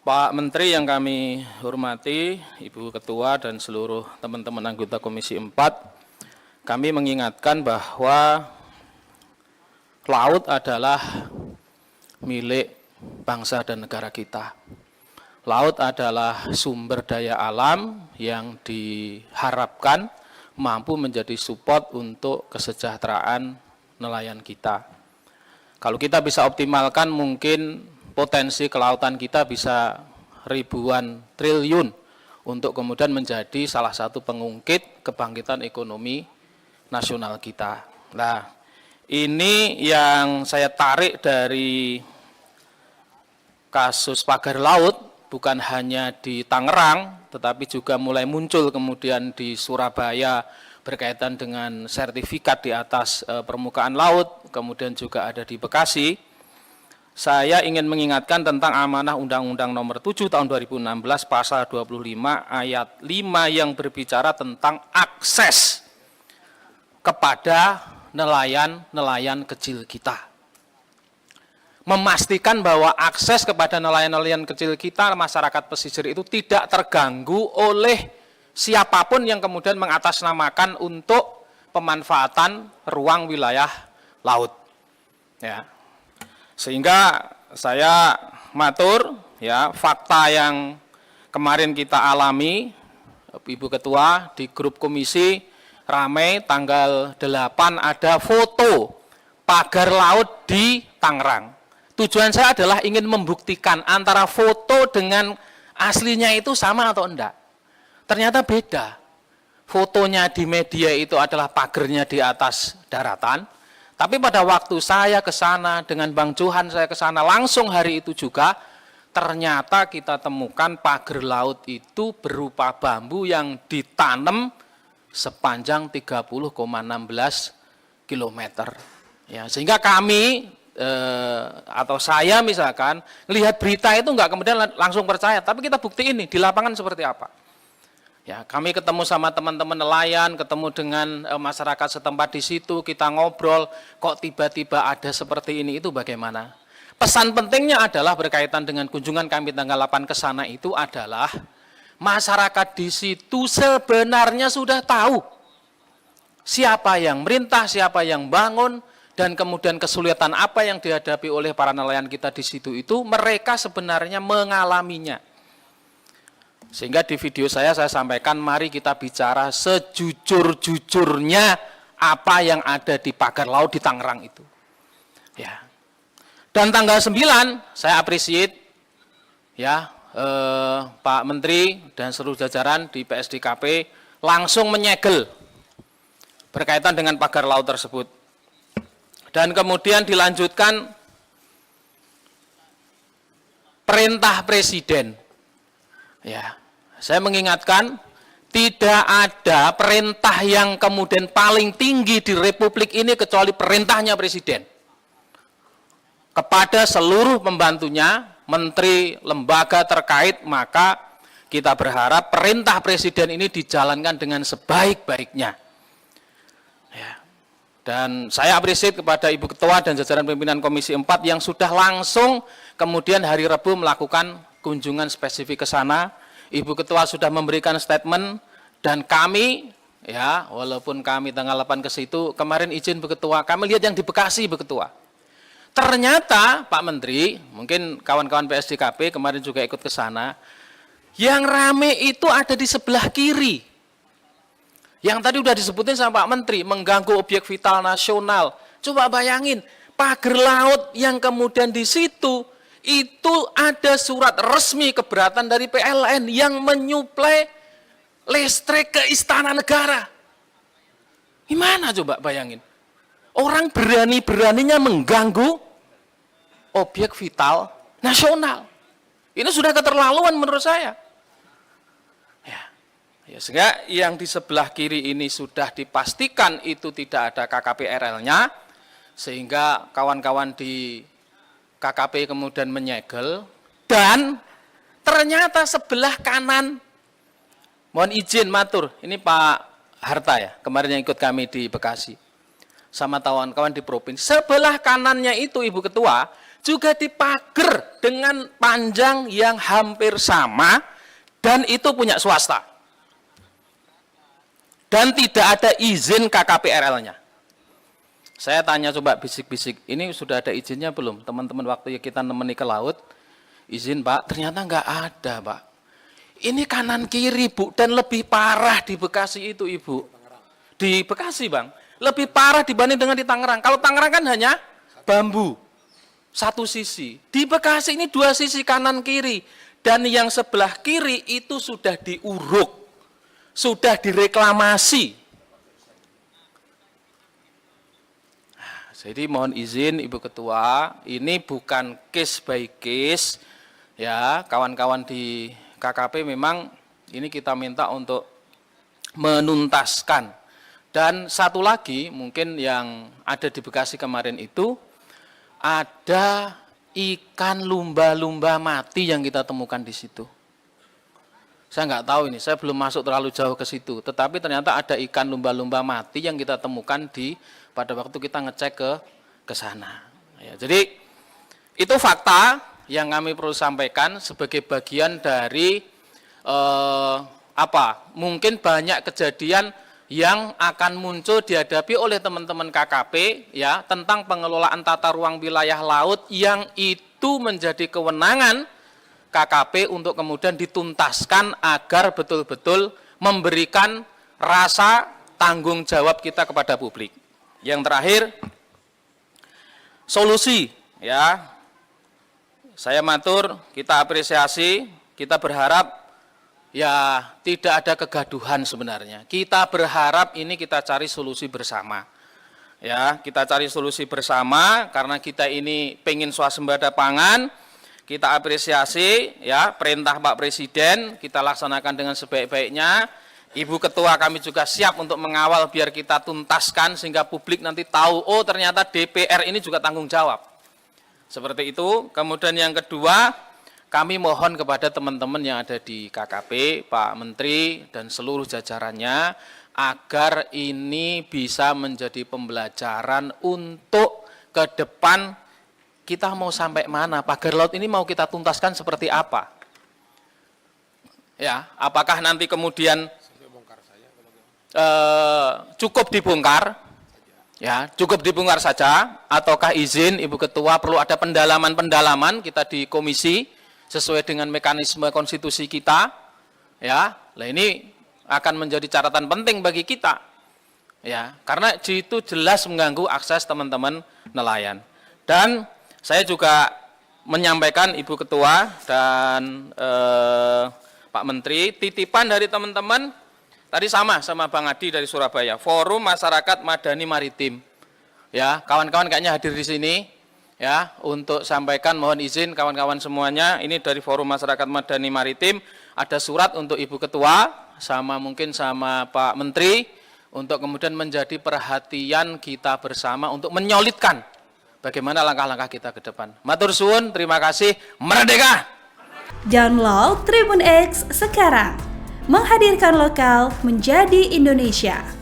Pak Menteri yang kami hormati, Ibu Ketua dan seluruh teman-teman anggota Komisi 4, kami mengingatkan bahwa laut adalah milik bangsa dan negara kita. Laut adalah sumber daya alam yang diharapkan mampu menjadi support untuk kesejahteraan nelayan kita. Kalau kita bisa optimalkan, mungkin potensi kelautan kita bisa ribuan triliun untuk kemudian menjadi salah satu pengungkit kebangkitan ekonomi nasional kita. Nah, ini yang saya tarik dari kasus pagar laut, bukan hanya di Tangerang, tetapi juga mulai muncul kemudian di Surabaya berkaitan dengan sertifikat di atas permukaan laut, kemudian juga ada di Bekasi. Saya ingin mengingatkan tentang amanah Undang-Undang Nomor 7 Tahun 2016 Pasal 25 Ayat 5 yang berbicara tentang akses kepada nelayan-nelayan kecil kita. Memastikan bahwa akses kepada nelayan-nelayan kecil kita, masyarakat pesisir itu tidak terganggu oleh siapapun yang kemudian mengatasnamakan untuk pemanfaatan ruang wilayah laut. Ya. Sehingga saya matur ya, fakta yang kemarin kita alami, Ibu Ketua, di grup komisi ramai tanggal 8 ada foto pagar laut di Tangerang. Tujuan saya adalah ingin membuktikan antara foto dengan aslinya itu sama atau enggak. Ternyata beda. Fotonya di media itu adalah pagernya di atas daratan. Tapi pada waktu saya ke sana, dengan Bang Johan saya ke sana, langsung hari itu juga, ternyata kita temukan pagar laut itu berupa bambu yang ditanam sepanjang 30,16 km. Ya, sehingga kami, atau saya misalkan, melihat berita itu enggak kemudian langsung percaya, tapi kita buktiin nih, di lapangan seperti apa. Ya, kami ketemu sama teman-teman nelayan, ketemu dengan masyarakat setempat di situ, kita ngobrol, kok tiba-tiba ada seperti ini, itu bagaimana? Pesan pentingnya adalah berkaitan dengan kunjungan kami tanggal 8 ke sana itu adalah masyarakat di situ sebenarnya sudah tahu siapa yang merintah, siapa yang bangun, dan kemudian kesulitan apa yang dihadapi oleh para nelayan kita di situ itu mereka sebenarnya mengalaminya. Sehingga di video saya sampaikan, mari kita bicara sejujur-jujurnya apa yang ada di pagar laut di Tangerang itu. Ya. Dan tanggal 9 saya appreciate ya Pak Menteri dan seluruh jajaran di PSDKP langsung menyegel berkaitan dengan pagar laut tersebut. Dan kemudian dilanjutkan perintah Presiden. Ya. Saya mengingatkan, tidak ada perintah yang kemudian paling tinggi di Republik ini kecuali perintahnya Presiden. Kepada seluruh pembantunya, menteri, lembaga terkait, maka kita berharap perintah Presiden ini dijalankan dengan sebaik-baiknya. Ya. Dan saya apresiasi kepada Ibu Ketua dan jajaran pimpinan Komisi 4 yang sudah langsung kemudian hari Rabu melakukan kunjungan spesifik ke sana. Ibu Ketua sudah memberikan statement dan kami, ya walaupun kami tanggal 8 ke situ, kemarin izin Bu Ketua, kami lihat yang di Bekasi Bu Ketua. Ternyata Pak Menteri, mungkin kawan-kawan PSDKP kemarin juga ikut ke sana, yang rame itu ada di sebelah kiri. Yang tadi udah disebutin sama Pak Menteri, mengganggu objek vital nasional. Coba bayangin, pagar laut yang kemudian di situ, itu ada surat resmi keberatan dari PLN yang menyuplai listrik ke Istana Negara. Gimana coba bayangin? Orang berani-beraninya mengganggu objek vital nasional. Ini sudah keterlaluan menurut saya. Ya, sehingga yang di sebelah kiri ini sudah dipastikan itu tidak ada KKP-RL-nya, sehingga kawan-kawan di KKP kemudian menyegel, dan ternyata sebelah kanan, mohon izin matur, ini Pak Harta ya, kemarin yang ikut kami di Bekasi, sama kawan-kawan di Provinsi, sebelah kanannya itu Ibu Ketua, juga dipager dengan panjang yang hampir sama dan itu punya swasta. Dan tidak ada izin KKPRL-nya. Saya tanya coba bisik-bisik, ini sudah ada izinnya belum? Teman-teman waktu kita nemeni ke laut, izin Pak, ternyata nggak ada Pak. Ini kanan kiri Bu, dan lebih parah di Bekasi itu Ibu. Di Bekasi Bang, lebih parah dibanding dengan di Tangerang. Kalau Tangerang kan hanya bambu, satu sisi. Di Bekasi ini dua sisi kanan kiri. Dan yang sebelah kiri itu sudah diuruk. Sudah direklamasi. Jadi mohon izin Ibu Ketua, ini bukan case by case, ya kawan-kawan di KKP memang ini kita minta untuk menuntaskan. Dan satu lagi mungkin yang ada di Bekasi kemarin itu, ada ikan lumba-lumba mati yang kita temukan di situ. Saya nggak tahu ini, saya belum masuk terlalu jauh ke situ. Tetapi ternyata ada ikan lumba-lumba mati yang kita temukan pada waktu kita ngecek ke sana. Ya, jadi itu fakta yang kami perlu sampaikan sebagai bagian dari mungkin banyak kejadian yang akan muncul dihadapi oleh teman-teman KKP ya tentang pengelolaan tata ruang wilayah laut yang itu menjadi kewenangan KKP untuk kemudian dituntaskan agar betul-betul memberikan rasa tanggung jawab kita kepada publik. Yang terakhir, solusi ya. Saya matur, kita apresiasi, kita berharap ya tidak ada kegaduhan sebenarnya. Kita berharap ini kita cari solusi bersama. Ya, kita cari solusi bersama karena kita ini pengen swasembada pangan. Kita apresiasi ya perintah Pak Presiden, kita laksanakan dengan sebaik-baiknya. Ibu Ketua kami juga siap untuk mengawal biar kita tuntaskan sehingga publik nanti tahu, oh ternyata DPR ini juga tanggung jawab. Seperti itu. Kemudian yang kedua, kami mohon kepada teman-teman yang ada di KKP, Pak Menteri dan seluruh jajarannya, agar ini bisa menjadi pembelajaran untuk ke depan. Kita mau sampai mana? Pagar laut ini mau kita tuntaskan seperti apa? Ya, apakah nanti kemudian cukup dibongkar? Ya, cukup dibongkar saja? Ataukah izin Ibu Ketua perlu ada pendalaman-pendalaman kita di komisi sesuai dengan mekanisme konstitusi kita? Ya, lah ini akan menjadi catatan penting bagi kita. Ya, karena itu jelas mengganggu akses teman-teman nelayan. Dan saya juga menyampaikan Ibu Ketua dan Pak Menteri, titipan dari teman-teman, tadi sama Bang Adi dari Surabaya, Forum Masyarakat Madani Maritim. Ya, kawan-kawan kayaknya hadir di sini, ya, untuk sampaikan mohon izin kawan-kawan semuanya, ini dari Forum Masyarakat Madani Maritim, ada surat untuk Ibu Ketua, mungkin sama Pak Menteri, untuk kemudian menjadi perhatian kita bersama untuk menyolidkan bagaimana langkah-langkah kita ke depan. Matur suwun, terima kasih, merdeka! Download Tribun X sekarang, menghadirkan lokal menjadi Indonesia.